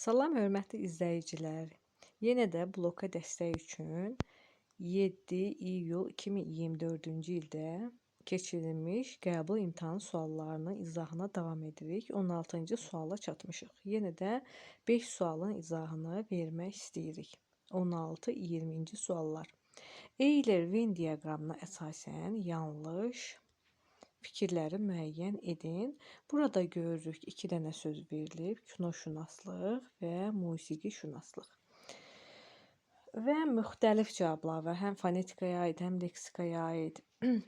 Salam hörmətli izləyicilər. Yenə də bloka dəstək üçün 7 iyul 2024-cü ildə keçirilmiş qəbul imtahan suallarının izahına davam edirik. 16-cı suala çatmışıq. Yenə də 5 sualın izahını vermək istəyirik. 16-20-ci suallar. Euler-Venn diaqramına əsasən yanlış fikirləri müəyyən edin. Burada görürük 2 dənə söz verilib. Kinoşünaslıq və musiqişünaslıq. Və müxtəlif cavablar var. Həm fonetikaya aid, həm leksikaya aid.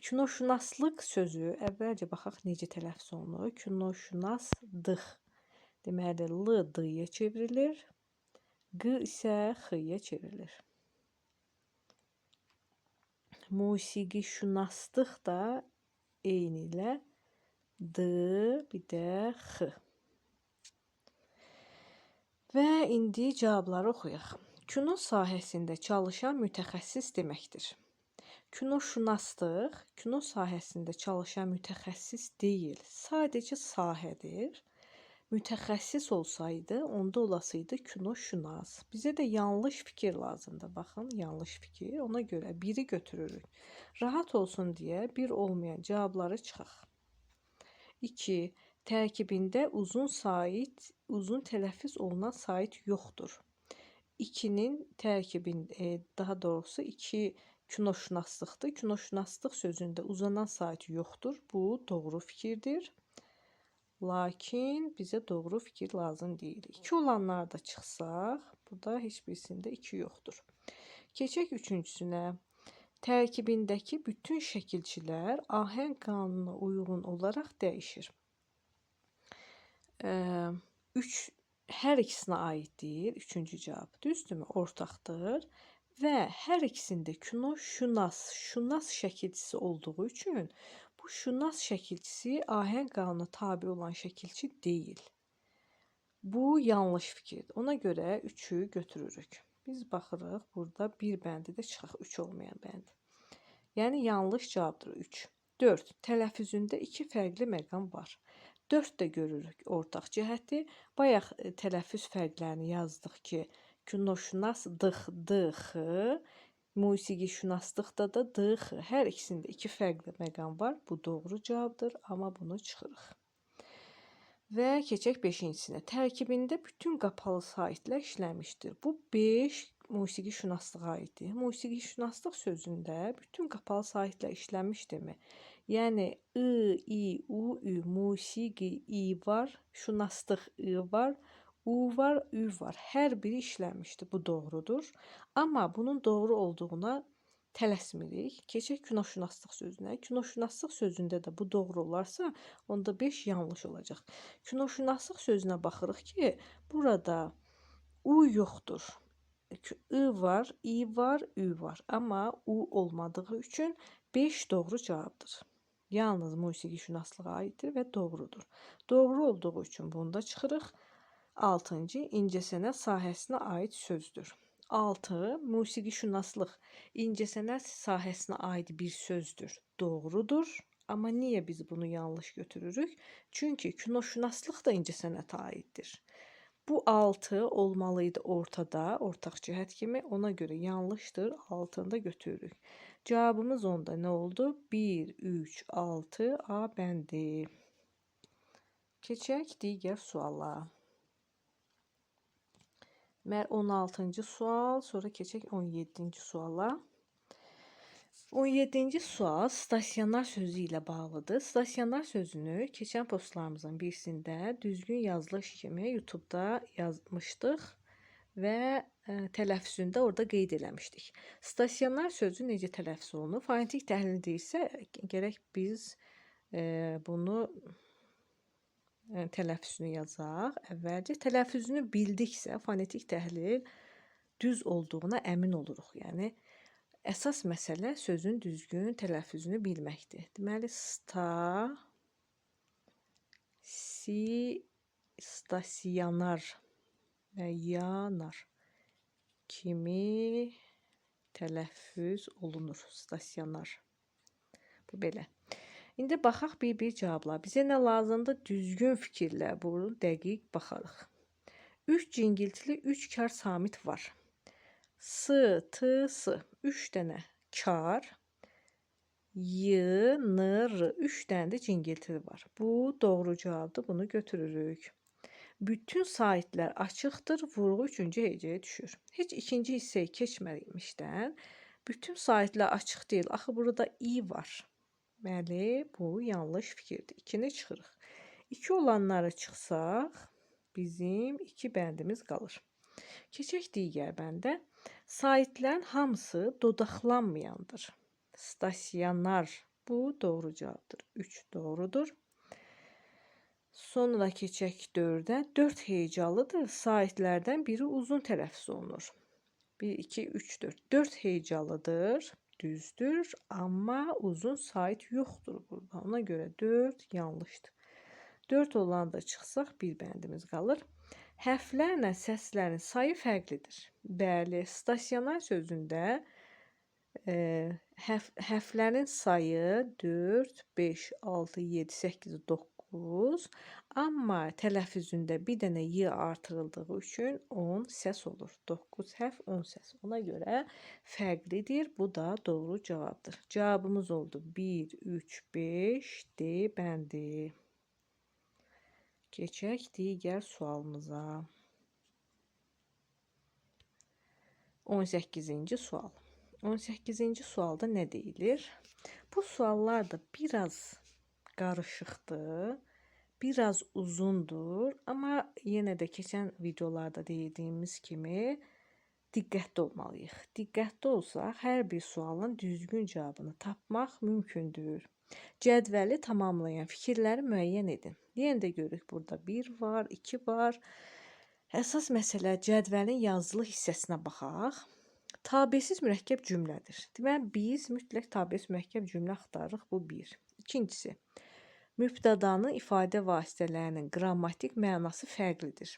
Kinoşünaslıq sözü əvvəlcə baxaq necə tələffüz olunur. Kinoşünaslıq. Deməli l d-yə çevrilir. Q isə x-yə çevrilir. Musiqişünaslıq da eyni ilə D, bir də X. Və indi cavabları oxuyaq. Kino sahəsində çalışan mütəxəssis deməkdir. Kinoşünaslıq kino sahəsində çalışan mütəxəssis deyil, sadəcə sahədir. Mütəxəssis olsaydı, onda olasıydı kinoşünas. Bizə də yanlış fikir lazımdır. Baxın, yanlış fikir. Ona görə biri götürürük. Rahat olsun deyə bir olmayan cavabları çıxaq. 2. Tərkibində uzun tələffüz olunan sait yoxdur. 2-nin tərkibində, daha doğrusu 2 kinoşünaslıqdır. Kinoşünaslıq sözündə uzanan sait yoxdur. Bu doğru fikirdir. Lakin bizə doğru fikir lazım deyil. 2 olanlar da çıxsaq, burada heç birisində 2 yoxdur. Keçək üçüncüsünə. Tərkibindəki bütün şəkilçilər ahəng qanununa uyğun olaraq dəyişir. 3 hər ikisinə aiddir. Üçüncü cavab. Düzdürmü? Ortaqdır. Və hər ikisində kinoşünas şəkilçisi olduğu üçün bu şünas şəkilçisi ahəng qanununa tabe olan şəkilçi deyil. Bu yanlış fikirdir. Ona görə 3-ü götürürük. Biz baxırıq, burada bir bəndi də çıxaq, 3 olmayan bənd. Yəni yanlış cavabdır 3. 4. Tələffüzündə 2 fərqli məqam var. 4 də görürük ortaq cəhəti. Bayaq tələffüz fərqlərini yazdıq ki, kinoşünaslıq d-x, musiqişünaslıqda da d-x. Hər ikisində 2 fərqli məqam var. Bu doğru cavabdır, amma bunu çıxırıq. Və keçək 5-cisinə. Tərkibində bütün qapalı saitlər işləmişdir. Bu 5 musiqişünaslığa aiddir. Musiqişünaslıq sözündə bütün qapalı saitlər işlənmişdirmi? Yəni I, I, U, Ü, musiqi, I var, şünaslıq I var, U var, Ü var. Hər biri işlənmişdir. Bu doğrudur. Amma bunun doğru olduğuna tələsmirik. Keçək kinoşünaslıq sözünə. Kinoşünaslıq sözündə də bu doğru olarsa, onda 5 yanlış olacaq. Kinoşünaslıq sözünə baxırıq ki, burada U yoxdur. I var, I var, Ü var. Amma U olmadığı üçün 5 doğru cavabdır. Yalnız musiqişünaslığa aiddir və doğrudur. Doğru olduğu üçün bunu da çıxırıq. 6-cı incəsənət sahəsinə aid sözdür. 6. Musiqişünaslıq incəsənət sahəsinə aid bir sözdür. Doğrudur. Amma niyə biz bunu yanlış götürürük? Çünki kinoşünaslıq da incəsənətə aiddir. Bu 6 olmalıydı ortada, ortaq cəhət kimi. Ona görə yanlışdır. 6-nı da götürürük. Cavabımız onda nə oldu? 1, 3, 6 A bəndi. Keçək digər suala. 16-cı sual, sonra keçək 17-ci suala. 17-ci sual stasionar sözü ilə bağlıdır. Stasionar sözünü keçən postlarımızın birisində düzgün yazılış kimi YouTube-da yazmışdıq və tələffüzündə orada qeyd eləmişdik. Stasionar sözü necə tələffüz olunur? Fonetik təhlil deyilsə, gərək biz bunu tələffüzünü yazaq. Əvvəlcə tələffüzünü bildiksə, fonetik təhlil düz olduğuna əmin oluruq. Yəni əsas məsələ sözün düzgün tələffüzünü bilməkdir. Deməli, stasionar və yanar kimi tələffüz olunur. Stasionar. Bu belə. İndi baxaq bir-bir cavablar. Bizə nə lazımdır? Düzgün fikirlər. Bunu dəqiq baxarıq. 3 cingiltili 3 kar samit var. S, t, s. 3 dənə kar. Y, n, r. 3 dənə də cingiltili var. Bu doğru cavabdır. Bunu götürürük. Bütün saitlər açıqdır. Vurğu 3-cü hecəyə düşür. Heç ikinci hissəyi keçməmişdən bütün saitlər açıq deyil. Axı burada i var. Bəli, bu yanlış fikirdir. 2-ni çıxırıq. 2 olanları çıxsaq, bizim 2 bəndimiz qalır. Keçək digər bəndə. Saitlərin hamısı dodaqlanmayandır. Stasionar. Bu doğru cavabdır. 3 doğrudur. Sonra keçək 4-ə. 4 hecalıdır. Saitlərdən biri uzun tələffüz olunur. 1, 2, 3, 4. 4 hecalıdır. Düzdür. Amma uzun sait yoxdur burada. Ona görə 4 yanlışdır. 4 olan da çıxsaq bir bəndimiz qalır. Hərflərlə səslərin sayı fərqlidir. Bəli, stasionar sözündə hərflərin sayı 4, 5, 6, 7, 8, 9. Amma tələffüzündə bir dənə y artırıldığı üçün 10 səs olur. 9 hərf 10 səs. Ona görə fərqlidir. Bu da doğru cavabdır. Cavabımız oldu 1, 3, 5 D bəndi. Keçək digər sualımıza. 18-ci sual. 18-ci sualda nə deyilir? Bu suallar da biraz qarışıqdır, biraz uzundur, amma yenə də keçən videolarda dediyimiz kimi diqqətli olmalıyıq. Diqqətli olsaq, hər bir sualın düzgün cavabını tapmaq mümkündür. Cədvəli tamamlayan fikirləri müəyyən edin. Yenə də görürük, burada 1 var, 2 var. Əsas məsələ cədvəlin yazılı hissəsinə baxaq. Tabesiz mürəkkəb cümlədir. Deməli, biz mütləq tabesiz mürəkkəb cümlə axtarırıq. Bu 1. İkincisi, mübtədanın ifadə vasitələrinin qrammatik mənası fərqlidir.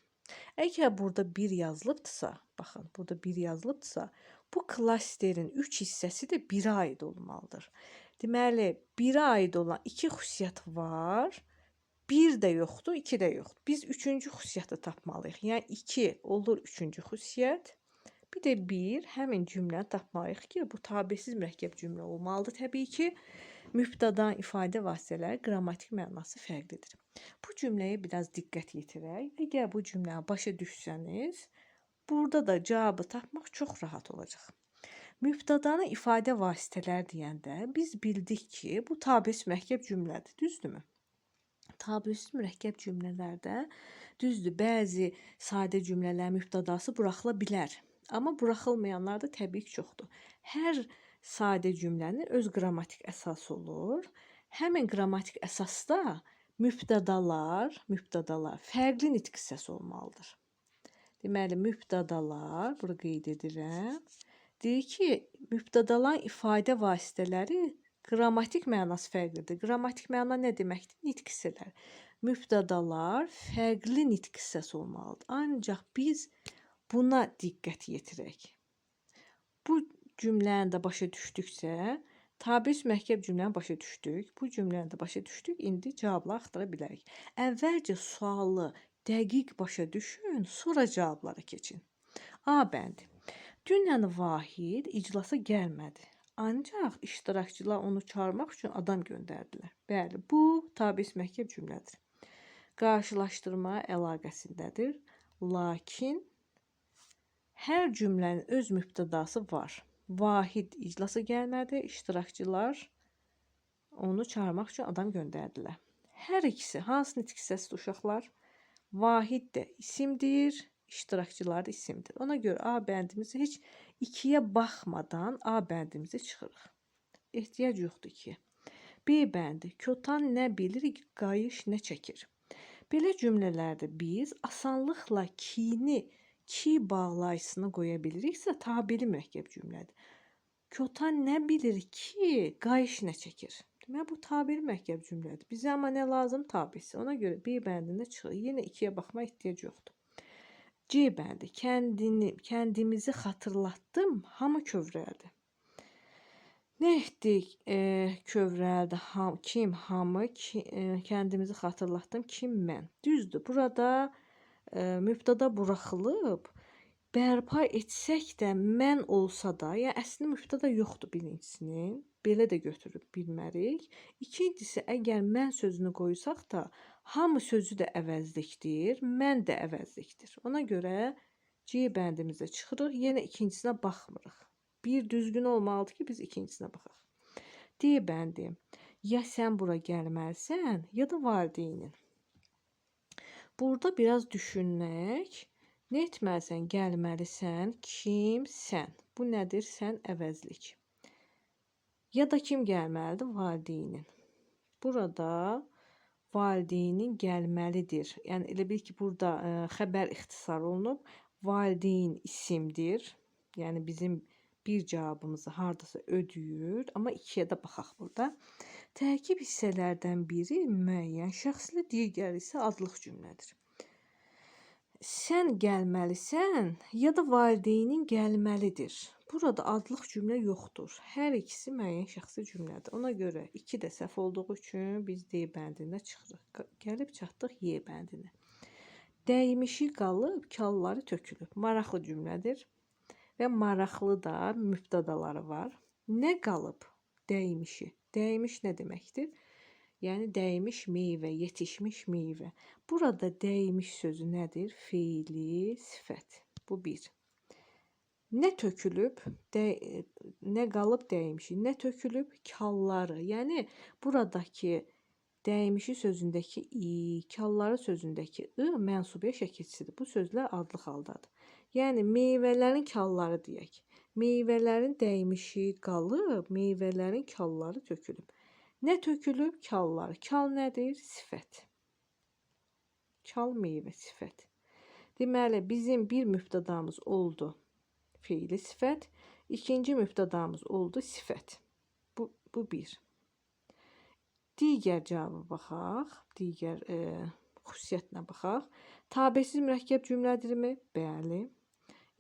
Əgər burada 1 yazılıbdırsa, baxın, burada 1 yazılıbdırsa, bu klasterin 3 hissəsi də 1-ə aid olmalıdır. Deməli, 1-ə aid olan 2 xüsusiyyət var. 1 də yoxdur, 2 də yoxdur. Biz 3-cü xüsusiyyəti tapmalıyıq. Yəni 2 olur 3-cü xüsusiyyət. Bir də 1 həmin cümləni tapmalıyıq ki, bu tabesiz mürəkkəb cümlə olmalıdır. Təbii ki, mübtədanın ifadə vasitələri qrammatik mənası fərqlidir. Bu cümləyə biraz diqqət yetirək. Əgər bu cümləni başa düşsəniz, burada da cavabı tapmaq çox rahat olacaq. Mübtədanın ifadə vasitələri deyəndə biz bildik ki, bu tabesiz mürəkkəb cümlədir, düzdürmü? Tabesiz mürəkkəb cümlələrdə düzdür, bəzi sadə cümlələr mübtədası buraxıla bilər. Amma buraxılmayanlar da təbii ki, çoxdur. Hər sadə cümlənin öz qrammatik əsası olur. Həmin qrammatik əsasda mübtədalar fərqli nitq hissəsi olmalıdır. Deməli, mübtədalar, burada qeyd edirəm. Deyir ki, mübtədaların ifadə vasitələri qrammatik mənası fərqlidir. Qrammatik məna nə deməkdir? Nitq hissələri. Mübtədalar fərqli nitq hissəsi olmalıdır. Ancaq biz buna diqqət yetirək. Bu cümləni də başa düşdükcə, tabesiz mürəkkəb cümləni başa düşdük. Bu cümləni də başa düşdük. İndi cavabları axtara bilərik. Əvvəlcə sualı dəqiq başa düşün, sonra cavablara keçin. A bəndi. Dünən Vahid iclasa gəlmədi. Ancaq iştirakçılar onu çağırmaq üçün adam göndərdilər. Bəli, bu tabesiz mürəkkəb cümlədir. Qarşılaşdırma əlaqəsindədir. Lakin hər cümlənin öz mübtədası var. Vahid iclasa gəlmədi, iştirakçılar onu çağırmaq üçün adam göndərdilər. Hər ikisi hansı nitq hissəsidir uşaqlar? Vahid də isimdir, iştirakçılar da isimdir. Ona görə A bəndimizi heç 2-yə baxmadan A bəndimizi çıxırıq. Ehtiyac yoxdur ki. B bəndi. Kotan nə bilir, qayış nə çəkir. Belə cümlələrdə biz asanlıqla ki bağlayısını qoya biliriksə, tabeli mürəkkəb cümlədir. Kotan nə bilir ki, qayış nə çəkir. Deməli, bu tabeli mürəkkəb cümlədir. Bizə amma nə lazım? Tabisi. Ona görə B bəndində çıxır. Yenə 2-yə baxma ehtiyac yoxdur. C bəndi. Kəndimizi xatırlatdım, hamı kövrəldi. Nə etdik? Kövrəldi. Kim? Hamı. Kəndimizi xatırlatdım. Kim? Mən. Düzdür. Burada mübtəda buraxılıb bərpa etsək də mən olsa da, yəni əslində mübtəda yoxdur birincisinin. Belə də götürüb bilmərik. İkincisi, əgər mən sözünü qoysaq da, hamı sözü də əvəzlikdir, mən də əvəzlikdir. Ona görə C bəndimizə çıxırıq, yenə ikincisinə baxmırıq. Bir düzgün olmalıdır ki, biz ikincisinə baxaq. D bəndi. Ya sən bura gəlməlisən, ya da valideynin. Burada biraz düşünmək. Nə etməlisən? Gəlməlisən. Kim? Sən. Bu nədir? Sən əvəzlik. Ya da kim gəlməlidir? Valideynin. Burada valideynin gəlməlidir. Yəni elə bil ki, burada xəbər ixtisar olunub. Valideyn isimdir. Yəni bizim bir cavabımızı hardasa ödəyir. Amma ikiyə də baxaq burada. Tərkib hissələrdən biri müəyyən şəxslə, digəri isə adlıq cümlədir. Sən gəlməlisən, ya da valideynin gəlməlidir. Burada adlıq cümlə yoxdur. Hər ikisi müəyyən şəxsi cümlədir. Ona görə 2 də səhv olduğu üçün biz D bəndində çıxırıq. Gəlib çatdıq Y bəndinə. Dəymişi qalıb, kalları tökülüb. Maraqlı cümlədir və maraqlı da mübtədaları var. Nə qalıb? Dəymişi. Dəymiş nə deməkdir? Yəni dəymiş meyvə, yetişmiş meyvə. Burada dəymiş sözü nədir? Feili sifət. Bu bir. Nə tökülüb? Nə qalıb dəymişi? Nə tökülüb? Kalları. Yəni buradakı dəymişi sözündəki i, kalları sözündəki ı mənsubiyə şəkilçisidir. Bu sözlər adlıq haldadır. Yəni meyvələrin kalları deyək. Meyvələrin dəymişi qalıb, meyvələrin kalları tökülüb. Nə tökülüb? Kallar. Kal nədir? Sifət. Kal meyvə, sifət. Deməli, bizim bir mübtədamız oldu feili sifət. İkinci mübtədamız oldu sifət. Bu bir. Digər cavaba baxaq. Digər xüsusiyyətinə baxaq. Tabesiz mürəkkəb cümlədirmi? Bəli.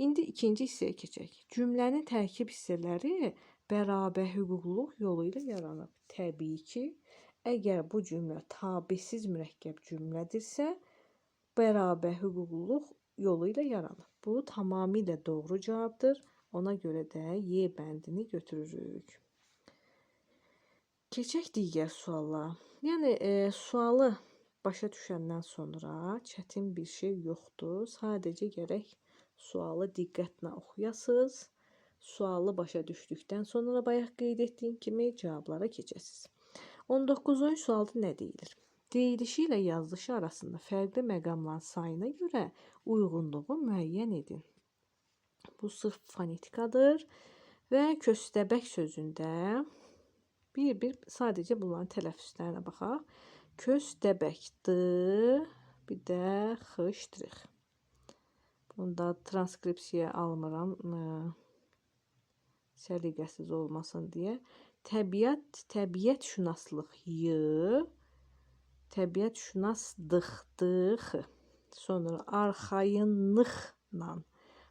İndi ikinci hissəyə keçək. Cümlənin tərkib hissələri bərabər hüquqluluq yolu ilə yaranıb. Təbii ki, əgər bu cümlə tabesiz mürəkkəb cümlədirsə, bərabər hüquqluluq yolu ilə yaranıb. Bu tamamilə doğru cavabdır. Ona görə də Y bəndini götürürük. Keçək digər suala. Yəni sualı başa düşəndən sonra çətin bir şey yoxdur. Sadəcə gərək sualı diqqətlə oxuyasınız. Sualı başa düşdükdən sonra bayaq qeyd etdiyim kimi cavablara keçəsiniz. 19-cu sualda nə deyilir? Deyilişi ilə yazılışı arasında fərqli məqamların sayına görə uyğunluğu müəyyən edin. Bu sırf fonetikadır və köstəbək sözündə bir sadəcə bunların tələffüzlərinə baxaq. Köstəbəkdir, bir də xışdırıq. Bunda transkripsiya almıram. Səliqəsiz olmasın deyə. Təbiət şünaslıq y, təbiət şünaslıqdıq. Sonra arxayınlıqla.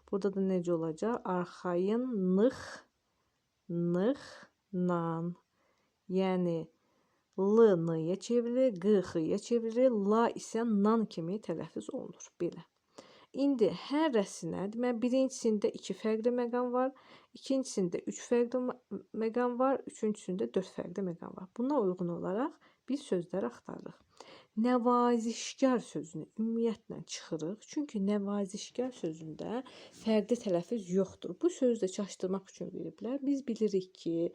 Burada da necə olacaq? Arxayınlıqla. Yəni l n-ya çevrilir, g x-ya çevrilir, la isə nan kimi tələffüz olunur. Belə. İndi hər rəssinə, deməli birincisində 2 fərqli məqam var, ikincisində 3 fərqli məqam var, üçüncüsündə 4 fərqli məqam var. Buna uyğun olaraq biz sözlər axtarırıq. Nəvazişkar sözünü ümumiyyətlə çıxırıq. Çünki nəvazişkar sözündə fərqli tələffüz yoxdur. Bu sözü də çaşdırmaq üçün veriblər. Biz bilirik ki,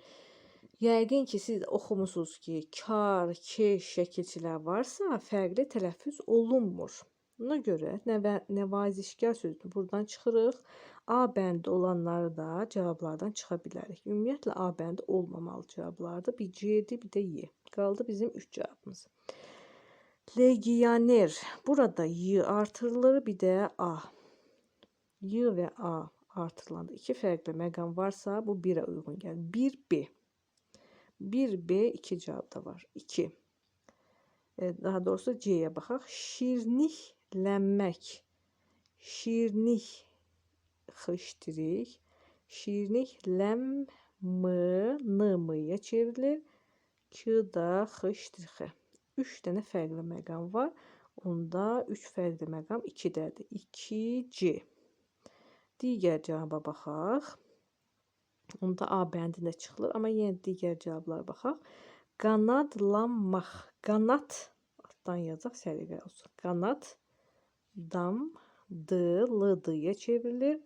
yəqin ki, siz oxumusunuz ki, kar, keş şəkilçilər varsa fərqli tələffüz olunmur. Buna görə nəvazişkar sözünü buradan çıxırıq. A bəndi olanları da cavablardan çıxa bilərik. Ümumiyyətlə A bəndi olmamalı cavablarda. Bir C'dir, bir də Y. Qaldı bizim 3 cavabımız. Legioner. Burada Y artırılır, bir də A. Y və A artırılanda 2 fərqli məqam varsa bu 1-ə uyğun gəlir. 1B. 1B 2 cavabda var. 2. Daha doğrusu C'yə baxaq. Şirniklənmək. Şirnik xışdirik. Şirnikləm n-ya çevrilir. K da xışdirxə. 3 dənə fərqli məqam var. Onda 3 fərqli məqam 2-dədir. 2C. Digər cavaba baxaq. Onda A bəndində çıxılır, amma yenə digər cavablara baxaq. Qanadlanmaq. Qanat altdan yazacaq, səliqə olsun. Qanad dam D L D-yə çevrilir.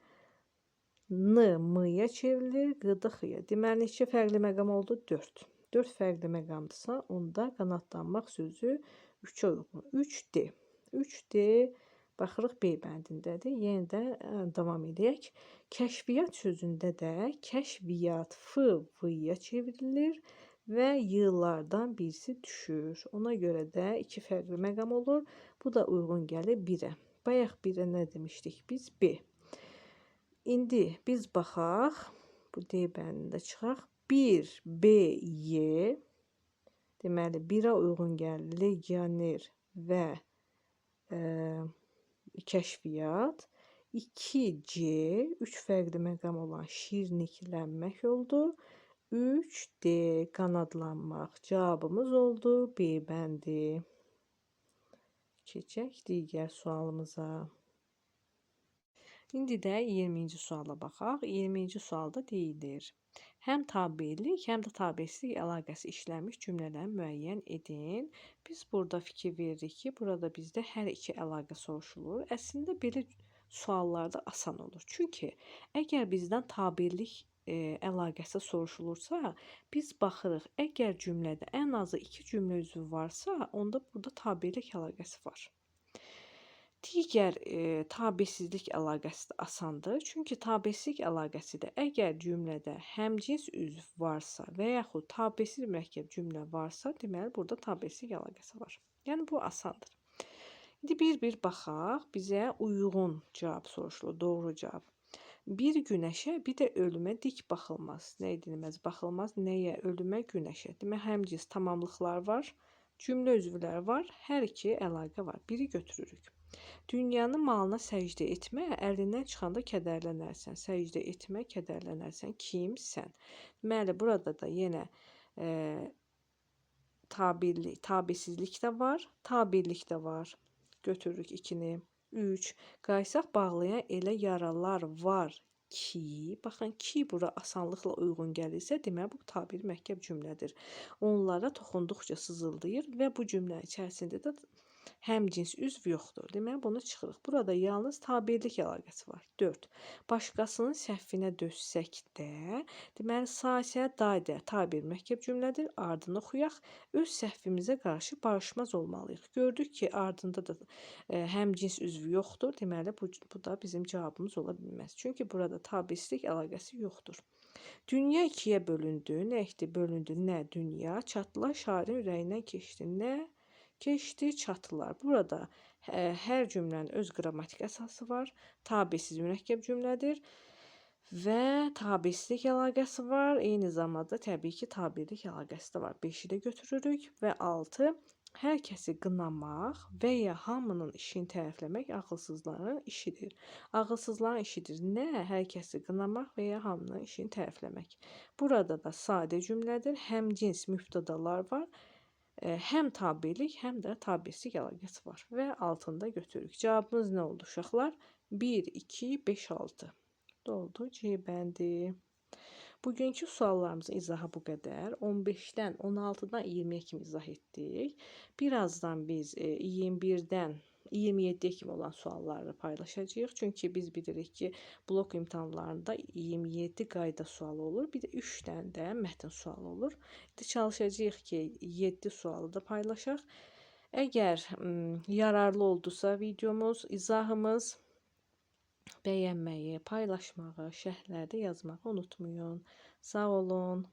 N M-ya çevrilir, Q-da X-ya. Deməli neçə fərqli məqam oldu? 4. 4 fərqli məqamdırsa, onda qanadlanmaq sözü 3-ə uyğun. 3D. 3D baxırıq B bəndindədir. Yenə də davam edək. Kəşfiyyat sözündə də kəşfiyyat F V-ya çevrilir və y-lardan birisi düşür. Ona görə də 2 fərqli məqam olur. Bu da uyğun gəlir 1-ə. Bayaq 1-ə nə demişdik biz? B. İndi biz baxaq, bu D bəndində çıxaq. 1 B Y deməli 1-ə uyğun gəlir legioner və kəşfiyyat. 2C 3 fərqli məqam olan şirniklənmək oldu. 3D qanadlanmaq cavabımız oldu B bəndi. Keçək digər sualımıza. İndi də 20-ci suala baxaq. 20-ci sualda deyilir: həm tabelik, həm də tabesizlik əlaqəsi işlənmiş cümlələri müəyyən edin. Biz burada fikir veririk ki, burada bizdə hər iki əlaqə soruşulur. Əslində belə suallarda asan olur. Çünki əgər bizdən tabelik əlaqəsi soruşulursa, biz baxırıq, əgər cümlədə ən azı 2 cümlə üzvü varsa, onda burada tabelik əlaqəsi var. Digər tabesizlik əlaqəsi də asandır. Çünki tabesizlik əlaqəsi də əgər cümlədə həmcins üzv varsa və yaxud tabesiz mürəkkəb cümlə varsa, deməli burada tabesizlik əlaqəsi var. Yəni bu asandır. İndi bir-bir baxaq. Bizə uyğun cavab soruşulur, doğru cavab. Bir günəşə, bir də ölümə dik baxılmaz. Nə edilməz? Baxılmaz nəyə? Ölümə, günəşə. Demək həmcins tamamlıqlar var, cümlə üzvləri var, hər iki əlaqə var. Biri götürürük. Dünyanın malına səcdə etmə, əlindən çıxanda kədərlənərsən. Səcdə etmə, kədərlənərsən. Kim? Sən. Deməli, burada da yenə tabesizlik də var, tabirlik də var. Götürürük 2-ni. 3. Qaysaq bağlayan elə yaralar var ki, baxın ki, bura asanlıqla uyğun gəlirsə, deməli bu tabir mürəkkəb cümlədir. Onlara toxunduqca sızıldayır və bu cümlə içərisində də həmcins üzv yoxdur. Deməli bunu çıxırıq. Burada yalnız tabirlik əlaqəsi var. 4. Başqasının səhvinə dözsək də, deməli sasə dadə tabir mürəkkəb cümlədir. Ardını oxuyaq. Öz səhvimizə qarşı barışmaz olmalıyıq. Gördük ki, ardında da həmcins üzv yoxdur. Deməli bu da bizim cavabımız ola bilməz. Çünki burada tabirsizlik əlaqəsi yoxdur. Dünya ikiyə bölündü. Nə etdi? Bölündü. Nə? Dünya. Çatdılar şairin ürəyindən keçdi. Nə? Keçdi, çatdılar. Burada hər cümlənin öz qrammatik əsası var. Tabesiz mürəkkəb cümlədir və tabesizlik əlaqəsi var. Eyni zamanda təbii ki, tabirlik əlaqəsi də var. 5-i də götürürük və 6. Hər kəsi qınamaq və ya hamının işini tərifləmək ağılsızların işidir. Ağılsızların işidir. Nə? Hər kəsi qınamaq və ya hamının işini tərifləmək. Burada da sadə cümlədir. Həmcins mübtədalar var. Həm tabirlik, həm də tabirsizlik əlaqəsi var və altında götürürük. Cavabımız nə oldu uşaqlar? 1, 2, 5, 6. Oldu C bəndi. Bugünkü suallarımızın izahı bu qədər. 15-dən 16-dan 20-yə kimi izah etdik. Birazdan biz 21-dən 27-yə kimi olan sualları paylaşacağıq. Çünki biz bilirik ki, blok imtahanlarında 27 qayda sualı olur. Bir də 3 dənə də mətn sualı olur. Çalışacağıq ki, 7 sualı da paylaşaq. Əgər yararlı oldusa videomuz, izahımız, bəyənməyi, paylaşmağı, şərhlərdə yazmağı unutmayın. Sağ olun.